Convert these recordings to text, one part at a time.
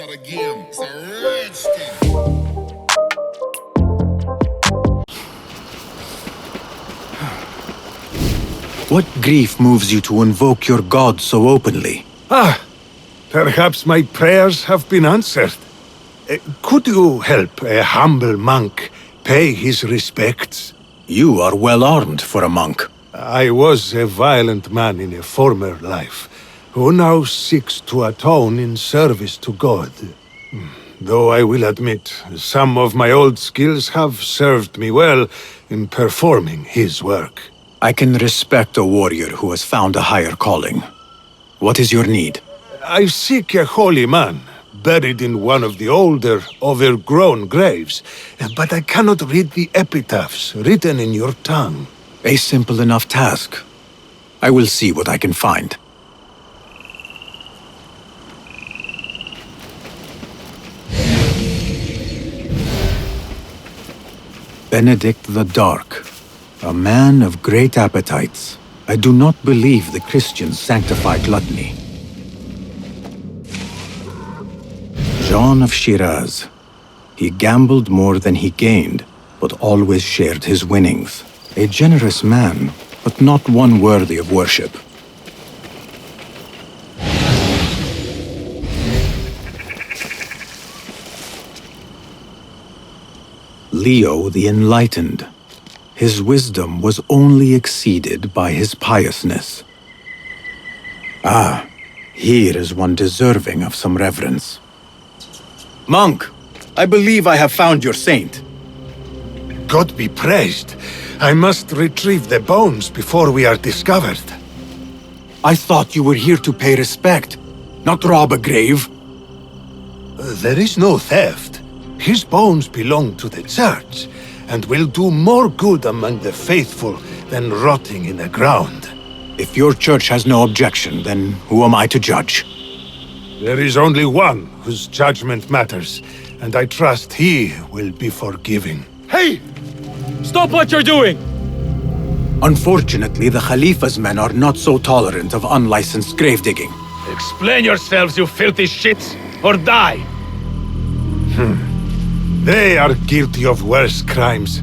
start again. It's a rage thing. What grief moves you to invoke your god so openly? Perhaps my prayers have been answered. Could you help a humble monk pay his respects? You are well armed for a monk. I was a violent man in a former life, who now seeks to atone in service to God. Though I will admit, some of my old skills have served me well in performing his work. I can respect a warrior who has found a higher calling. What is your need? I seek a holy man, buried in one of the older, overgrown graves, but I cannot read the epitaphs written in your tongue. A simple enough task. I will see what I can find. Benedict the Dark, a man of great appetites. I do not believe the Christians sanctify gluttony. John of Shiraz. He gambled more than he gained, but always shared his winnings. A generous man, but not one worthy of worship. Leo the Enlightened. His wisdom was only exceeded by his piousness. Here is one deserving of some reverence. Monk, I believe I have found your saint. God be praised. I must retrieve the bones before we are discovered. I thought you were here to pay respect, not rob a grave. There is no theft. His bones belong to the church, and will do more good among the faithful than rotting in the ground. If your church has no objection, then who am I to judge? There is only one whose judgment matters, and I trust he will be forgiving. Hey! Stop what you're doing! Unfortunately, the Khalifa's men are not so tolerant of unlicensed grave digging. Explain yourselves, you filthy shits, or die! They are guilty of worse crimes.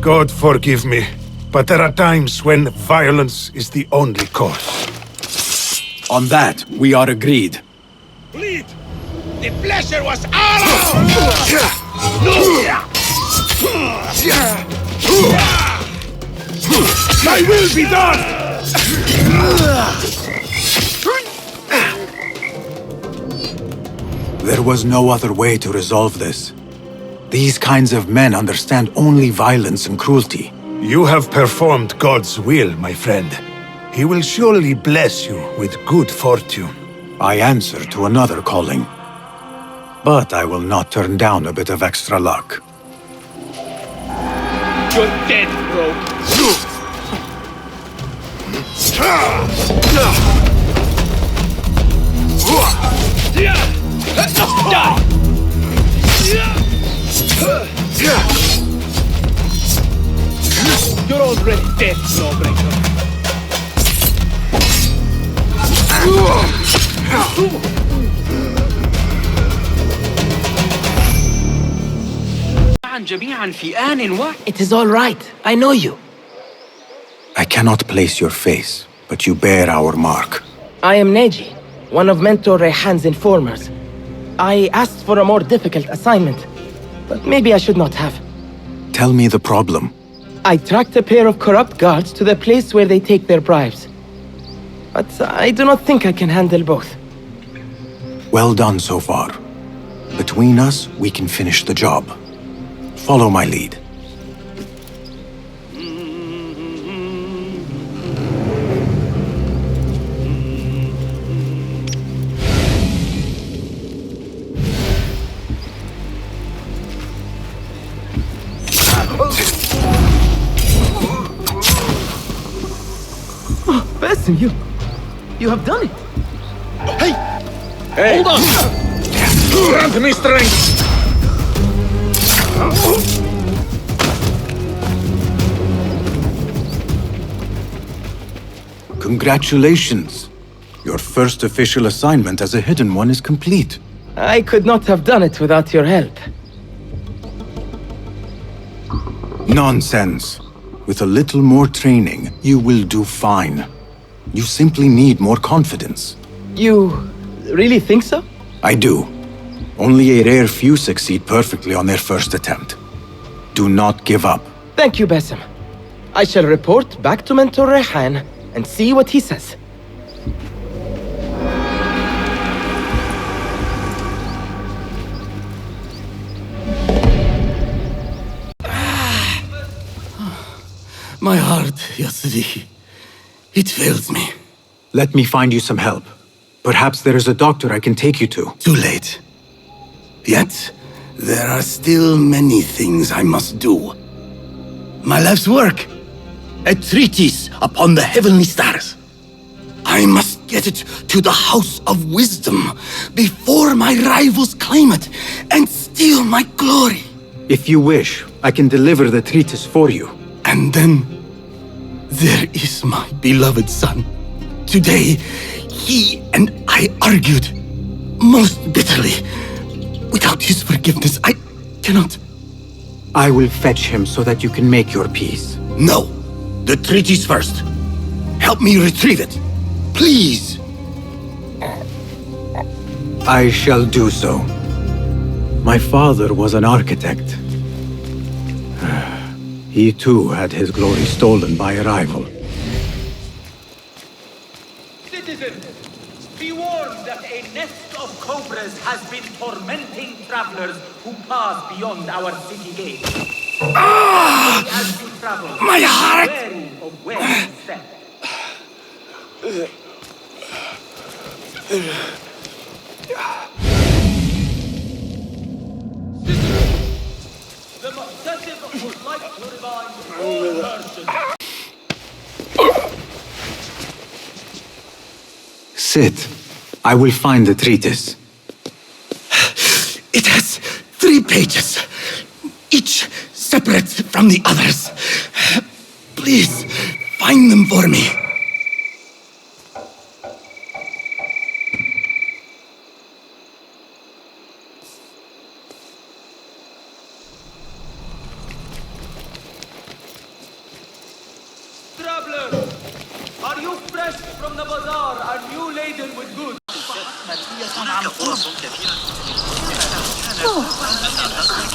God forgive me, but there are times when violence is the only course. On that, we are agreed. Bleed! The pleasure was ours! My will be done! There was no other way to resolve this. These kinds of men understand only violence and cruelty. You have performed God's will, my friend. He will surely bless you with good fortune. I answer to another calling. But I will not turn down a bit of extra luck. You're dead, bro! Die! You're already dead, Lawbreaker. It is all right. I know you. I cannot place your face, but you bear our mark. I am Neji, one of Mentor Rayhan's informers. I asked for a more difficult assignment, but maybe I should not have. Tell me the problem. I tracked a pair of corrupt guards to the place where they take their bribes. But I do not think I can handle both. Well done so far. Between us, we can finish the job. Follow my lead. Basim, you have done it. Hey! Hold on! Grant me strength! Congratulations! Your first official assignment as a hidden one is complete. I could not have done it without your help. Nonsense. With a little more training, you will do fine. You simply need more confidence. You really think so? I do. Only a rare few succeed perfectly on their first attempt. Do not give up. Thank you, Basim. I shall report back to Mentor Rehan and see what he says. My heart, Ya Siddiqui. It fails me. Let me find you some help. Perhaps there is a doctor I can take you to. Too late. Yet, there are still many things I must do. My life's work. A treatise upon the heavenly stars. I must get it to the House of Wisdom before my rivals claim it and steal my glory. If you wish, I can deliver the treatise for you. And then, there is my beloved son. Today, he and I argued most bitterly. Without his forgiveness, I cannot. I will fetch him so that you can make your peace. No, the treatise first. Help me retrieve it. Please. I shall do so. My father was an architect. He too had his glory stolen by a rival. Citizens, be warned that a nest of cobras has been tormenting travelers who pass beyond our city gates. As you travel, My heart! be wary of where you step. The Muqtasim would like to remind all merchants. Sit. I will find the treatise. It has 3 pages, each separate from the others. Please, find them for me. Travelers, are you fresh from the bazaar and you laden with goods?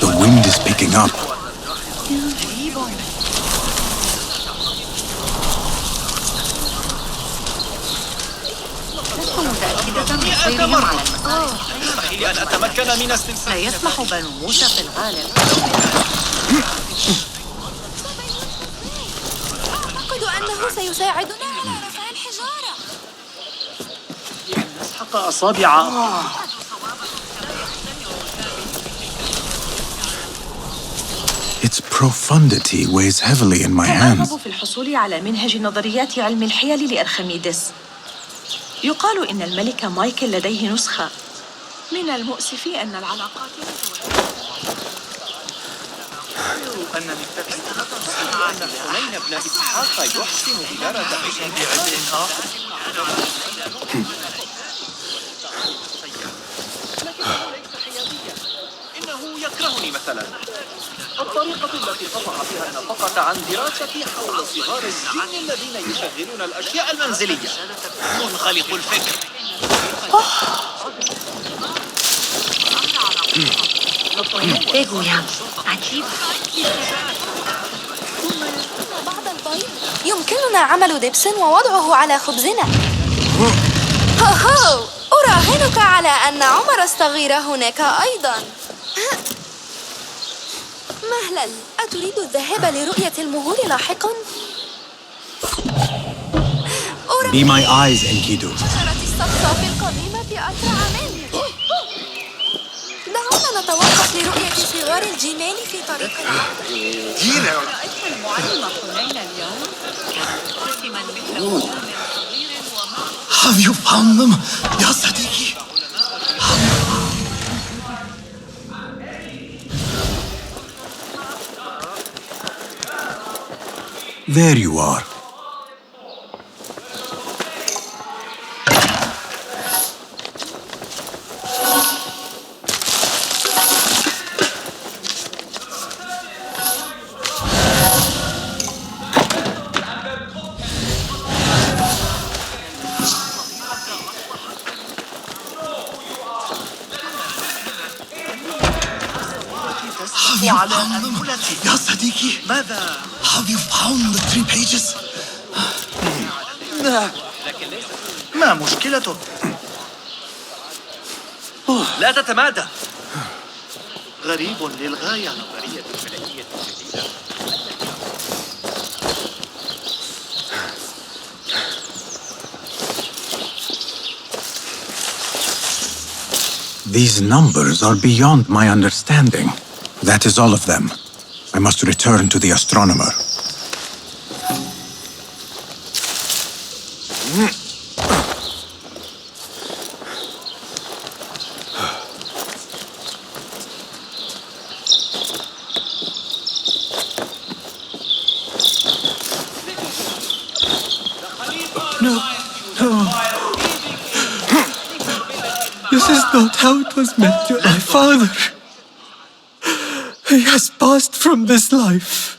The wind is picking up. لا يسمح بنو موسى في الغالب. أعتقد أنه سيساعدنا على رفع الحجارة. نسحق أصابع. Its profundity weighs heavily in my hands. أرغب في الحصول على منهج نظريات علم الحيل لأرخميدس. يقال إن الملك مايكل لديه نسخة. من المؤسف أن العلاقات أنني أن ابن إسحاق يحسن إدارة بعلم آخر. إنه يكرهني مثلا. الطريقة التي قطع فيها النفقة عن دراستي حول صغار الجن الذين يشغلون الأشياء المنزلية. منغلق الفكر. عجيب. بعض البيض يمكننا عمل دبس ووضعه على خبزنا. هو أراهنك على أن عمر الصغير هناك أيضا. مهلا، أتريد الذهاب لرؤية المهور لاحقا؟ Be my eyes, Enkidu. شجرة الصفصاف القديمة أسرع مني. دعونا نتوقف لرؤية صغار الجمال في طريق العودة. رأيت المعلم حنين اليوم؟ رسما مثل Have you found them, Ya Siddiqui? There you are. على أنملته. يا صديقي. ماذا؟ Have you found the 3 pages? ما مشكلته؟ لا تتمادى. غريب للغاية نظرية الفلكية الجديدة. These numbers are beyond my understanding. That is all of them. I must return to the astronomer. This is not how it was meant to my father. He has passed from this life.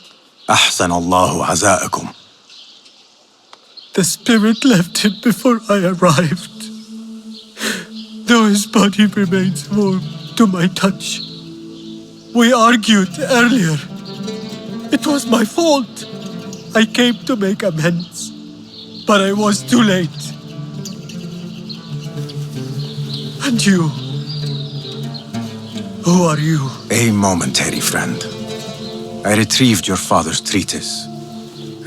أحسن الله عزاءكم. The spirit left him before I arrived. Though his body remains warm to my touch. We argued earlier. It was my fault. I came to make amends, but I was too late. And you? Who are you? A momentary friend. I retrieved your father's treatise,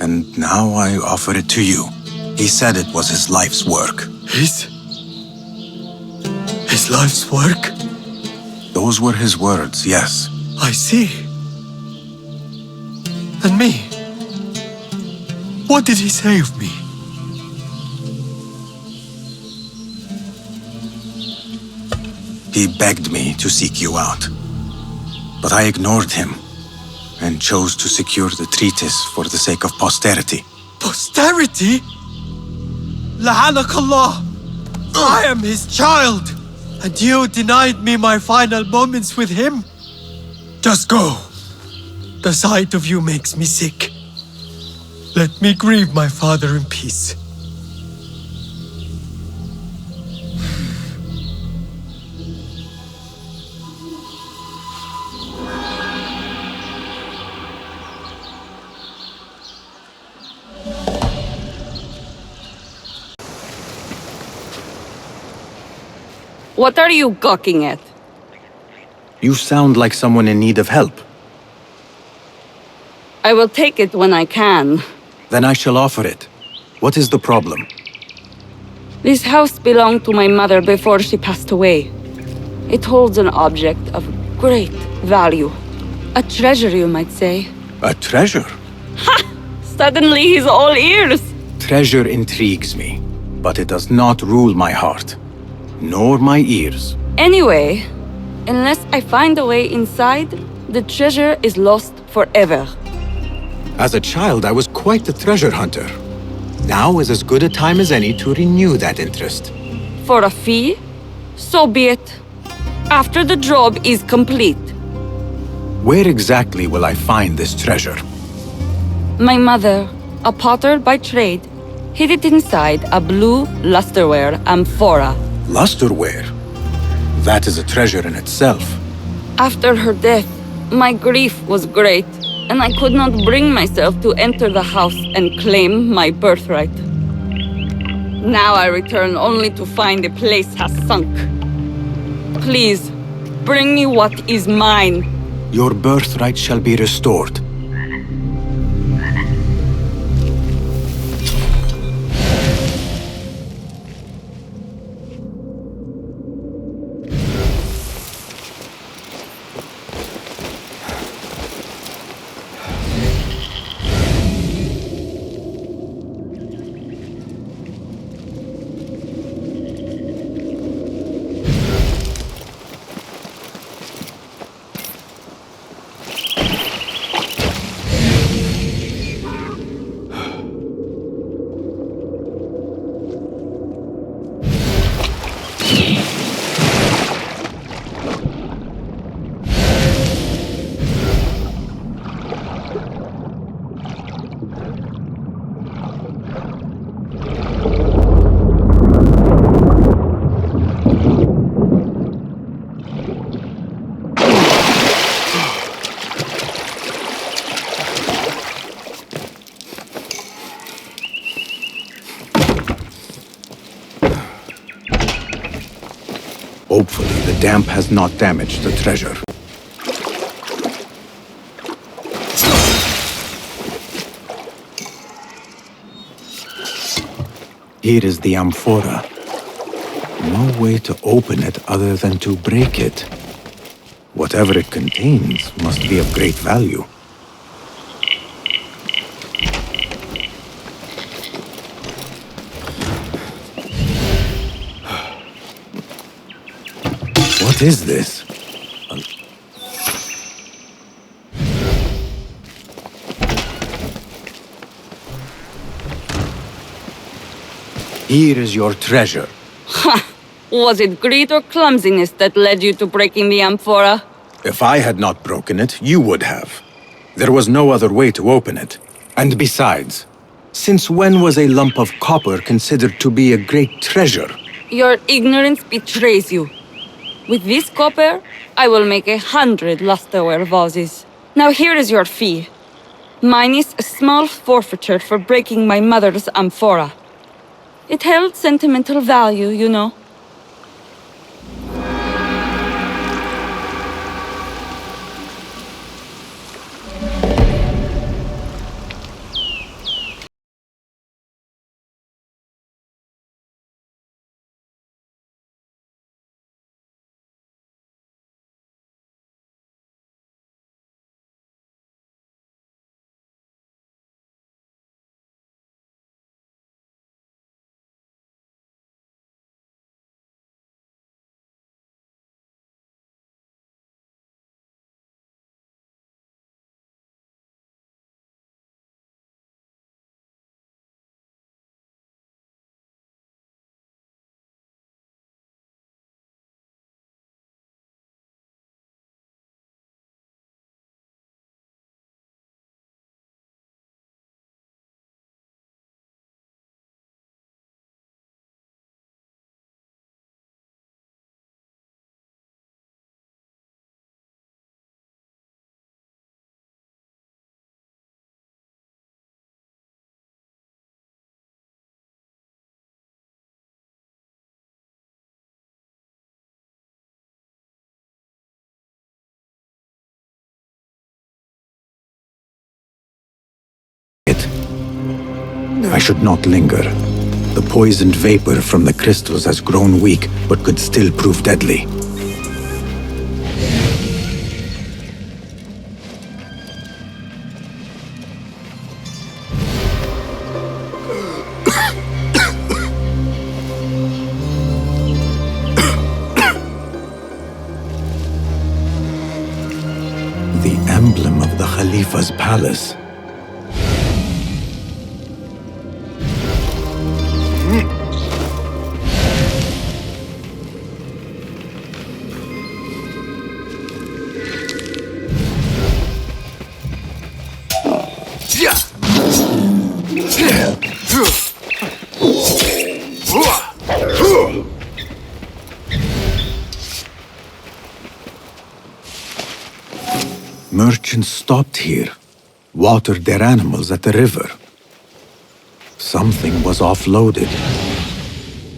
and now I offer it to you. He said it was his life's work. His life's work? Those were his words, yes. I see. And me? What did he say of me? He begged me to seek you out. But I ignored him and chose to secure the treatise for the sake of posterity. Posterity? La'anakallah! I am his child! And you denied me my final moments with him? Just go. The sight of you makes me sick. Let me grieve my father in peace. What are you gawking at? You sound like someone in need of help. I will take it when I can. Then I shall offer it. What is the problem? This house belonged to my mother before she passed away. It holds an object of great value. A treasure, you might say. A treasure? Ha! Suddenly he's all ears. Treasure intrigues me, but it does not rule my heart, nor my ears. Anyway, unless I find a way inside, the treasure is lost forever. As a child, I was quite a treasure hunter. Now is as good a time as any to renew that interest. For a fee? So be it. After the job is complete. Where exactly will I find this treasure? My mother, a potter by trade, hid it inside a blue lusterware amphora. Lusterware? That is a treasure in itself. After her death, my grief was great, and I could not bring myself to enter the house and claim my birthright. Now I return only to find the place has sunk. Please, bring me what is mine. Your birthright shall be restored. Hopefully, the damp has not damaged the treasure. Here is the amphora. No way to open it other than to break it. Whatever it contains must be of great value. What is this? Here is your treasure. Ha! Was it greed or clumsiness that led you to breaking the amphora? If I had not broken it, you would have. There was no other way to open it. And besides, since when was a lump of copper considered to be a great treasure? Your ignorance betrays you. With this copper, I will make 100 lusterware vases. Now here is your fee. Minus a small forfeiture for breaking my mother's amphora. It held sentimental value, you know. I should not linger. The poisoned vapor from the crystals has grown weak, but could still prove deadly. The emblem of the Khalifa's palace. Merchants stopped here, watered their animals at the river. Something was offloaded.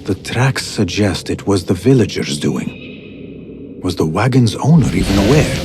The tracks suggest it was the villagers' doing. Was the wagon's owner even aware?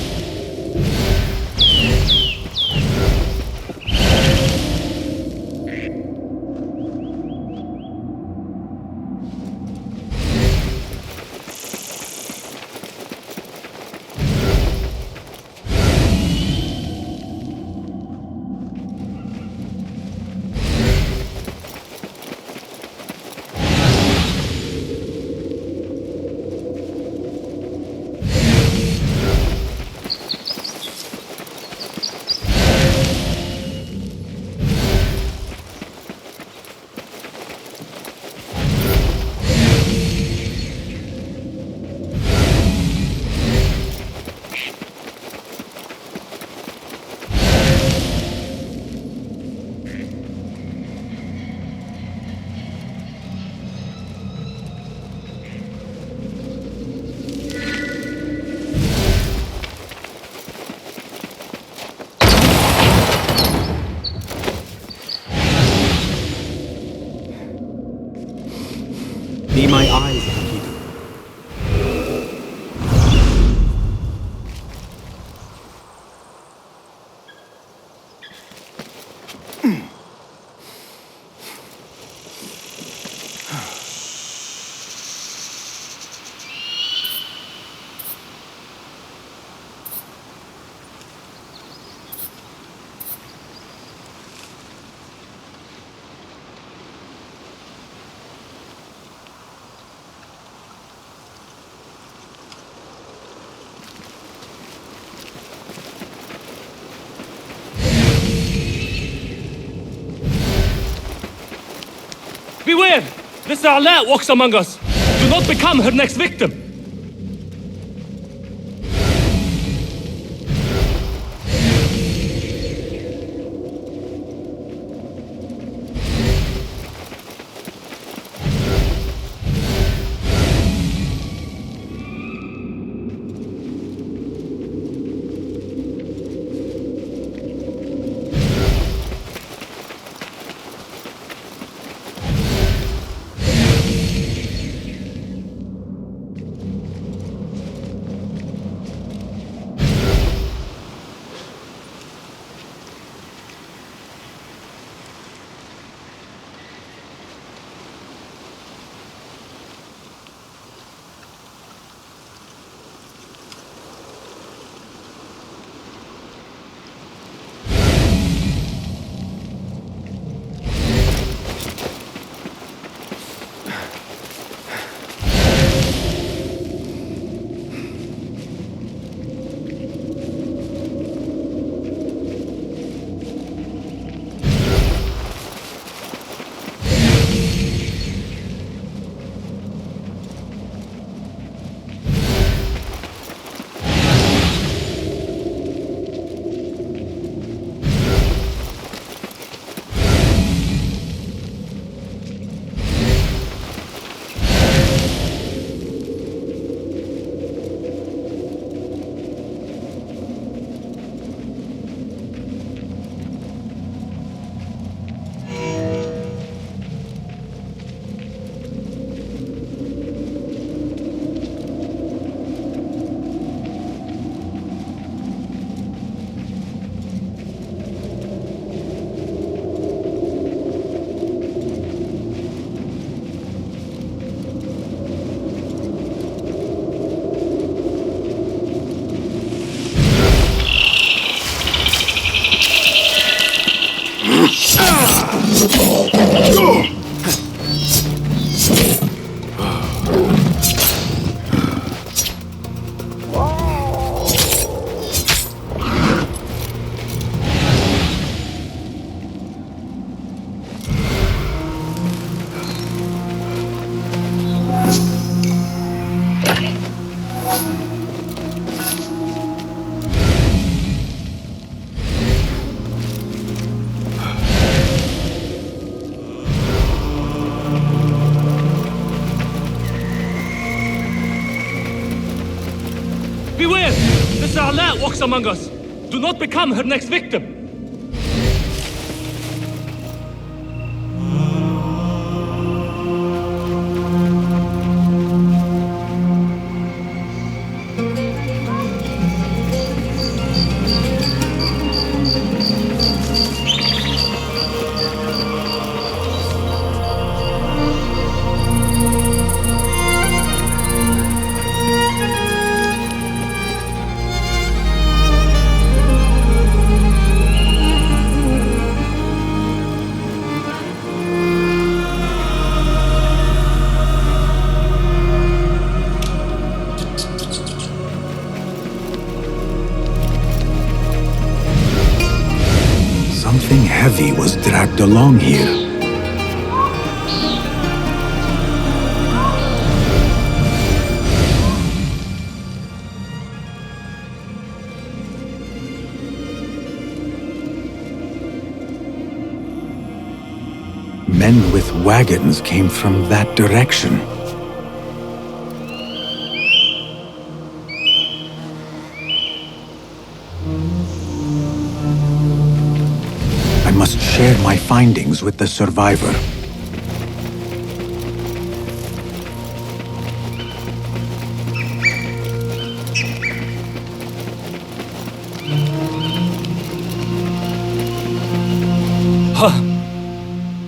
Be my eyes, Enkidu. This A'la walks among us. Do not become her next victim. Beware! This A'la walks among us. Do not become her next victim. Something heavy was dragged along here. Men with wagons came from that direction. I must share my findings with the survivor.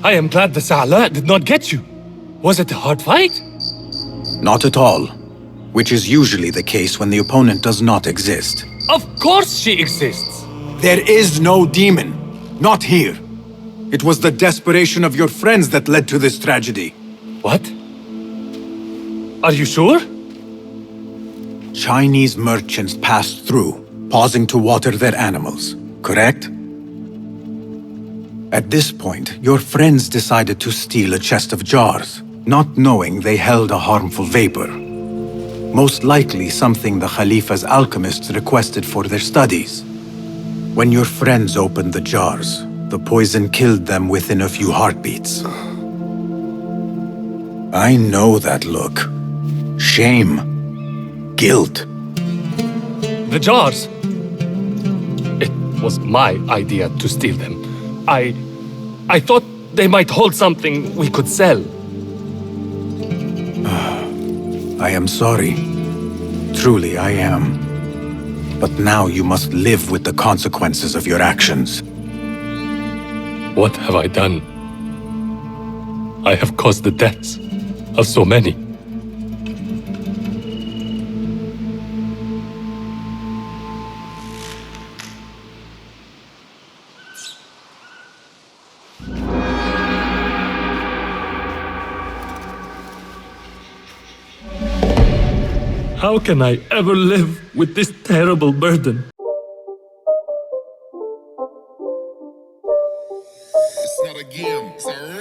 I am glad the A'la did not get you. Was it a hard fight? Not at all. Which is usually the case when the opponent does not exist. Of course she exists! There is no demon. Not here. It was the desperation of your friends that led to this tragedy. What? Are you sure? Chinese merchants passed through, pausing to water their animals, correct? At this point, your friends decided to steal a chest of jars. not knowing they held a harmful vapor. Most likely something the Khalifa's alchemists requested for their studies. When your friends opened the jars, the poison killed them within a few heartbeats. I know that look. Shame. Guilt. The jars! It was my idea to steal them. I thought they might hold something we could sell. I am sorry. Truly, I am. But now you must live with the consequences of your actions. What have I done? I have caused the deaths of so many. How can I ever live with this terrible burden? It's not a game, it's a